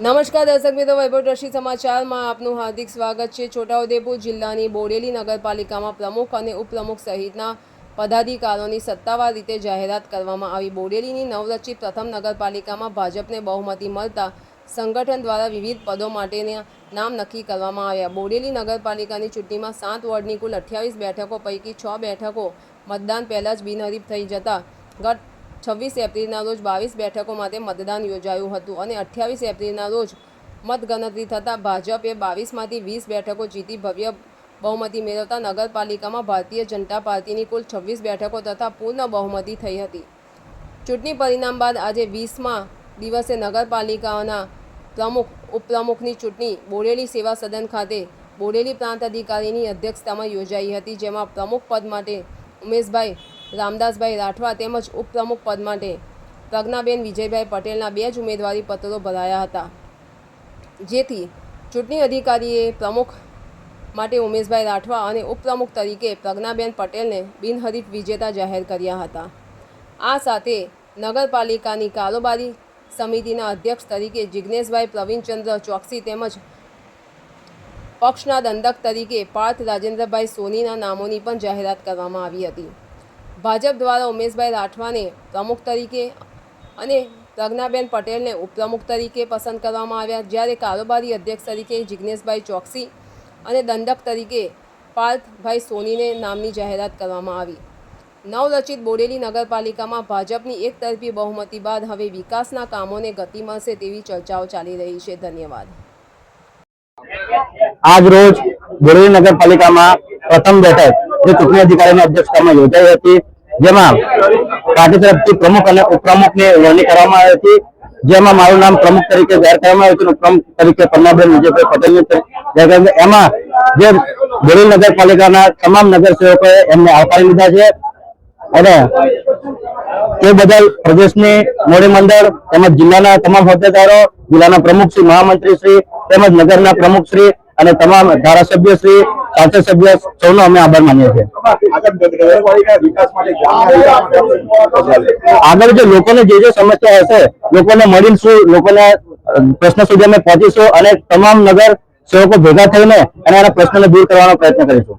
નમસ્કાર દર્શક મિત્રો, વૈભવ દ્રષ્ટિ સમાચારમાં આપનું હાર્દિક સ્વાગત છે। છોટાઉદેપુર જિલ્લાની બોડેલી નગરપાલિકામાં પ્રમુખ અને ઉપપ્રમુખ સહિતના પદાધિકારીઓની સત્તાવાર રીતે જાહેરાત કરવામાં આવી। બોડેલીની નવરચિત પ્રથમ નગરપાલિકામાં ભાજપને બહુમતી મળતા સંગઠન દ્વારા વિવિધ પદો માટેના નામ નક્કી કરવામાં આવ્યા। બોડેલી નગરપાલિકાની ચૂંટણીમાં 7 વોર્ડની કુલ 28 બેઠકો પૈકી 6 બેઠકો મતદાન પહેલાં જ બિનહરીફ થઈ જતા ગત 26 એપ્રિલના રોજ 22 બેઠકો માટે મતદાન યોજાયું હતું અને 28 એપ્રિલના રોજ મતગણતરી થતાં ભાજપે 22માંથી 20 બેઠકો જીતી ભવ્ય બહુમતી મેળવતા નગરપાલિકામાં ભારતીય જનતા પાર્ટીની કુલ 26 બેઠકો તથા પૂર્ણ બહુમતી થઈ હતી। ચૂંટણી પરિણામ બાદ આજે 20મા દિવસે નગરપાલિકાના પ્રમુખ ઉપપ્રમુખની ચૂંટણી બોડેલી સેવા સદન ખાતે બોડેલી પ્રાંત અધિકારીની અધ્યક્ષતામાં યોજાઈ હતી, જેમાં પ્રમુખ પદ માટે ઉમેશભાઈ રામદાસભાઈ રાઠવા તેમજ ઉપપ્રમુખ પદ માટે પ્રજ્ઞાબેન વિજયભાઈ પટેલના 2 જ ઉમેદવારી પત્રો ભરાયા હતા, જેથી ચૂંટણી અધિકારીએ પ્રમુખ માટે ઉમેશભાઈ રાઠવા અને ઉપપ્રમુખ તરીકે પ્રજ્ઞાબેન પટેલને બિનહરીફ વિજેતા જાહેર કર્યા હતા। આ સાથે નગરપાલિકાની કારોબારી સમિતિના અધ્યક્ષ તરીકે જિજ્ઞેશભાઈ પ્રવીણચંદ્ર ચોકસી તેમજ પક્ષના દંડક તરીકે પાર્થ રાજેન્દ્રભાઈ સોનીના નામોની પણ જાહેરાત કરવામાં આવી હતી। ભાજપ દ્વારા ઉમેશભાઈ રાઠવાને પ્રમુખ તરીકે અને પ્રજ્ઞાબેન પટેલને ઉપપ્રમુખ તરીકે પસંદ કરવામાં આવ્યા, જ્યારે કારોબારી અધ્યક્ષ તરીકે જિજ્ઞેશભાઈ ચોકસી અને દંડક તરીકે પાર્થભાઈ સોનીને નામની જાહેરાત કરવામાં આવી। નવરચિત બોડેલી નગરપાલિકામાં ભાજપની એકતરફી બહુમતી બાદ હવે વિકાસના કામોને ગતિ મળશે તેવી ચર્ચાઓ ચાલી રહી છે। ધન્યવાદ। આજ રોજ બોડેલી નગરપાલિકામાં પ્રથમ બેઠક જે ચૂંટણી અધિકારીની અધ્યક્ષતામાં યોજાઈ હતી, જેમાં પાર્ટી તરફથી પ્રમુખ અને ઉપપ્રમુખની વરણી કરવામાં આવી હતી, જેમાં મારું નામ પ્રમુખ તરીકે જાહેર કરવામાં આવ્યું હતું, ઉપપ્રમુખ તરીકે પ્રજ્ઞાબેન વિજયભાઈ પટેલની જાહેર કરી। એમાં જે બોડેલી નગરપાલિકાના તમામ નગરસેવકોએ એમને આવકારી લીધા છે અને તે બદલ પ્રદેશની મોડી મંડળ તેમજ જિલ્લાના તમામ હોદ્દેદારો, જિલ્લાના પ્રમુખશ્રી, મહામંત્રીશ્રી તેમજ નગરના પ્રમુખશ્રી અને તમામ ધારાસભ્યશ્રી, સાંસદ સભ્ય સૌનો અમે આભાર માનીએ છીએ। આગળ જે લોકોને જે સમસ્યા હશે લોકોને મળીશું, લોકોને પ્રશ્ન સુધી અમે પહોંચીશું અને તમામ નગર સેવકો ભેગા થઈને અને એના પ્રશ્નને દૂર કરવાનો પ્રયત્ન કરીશું।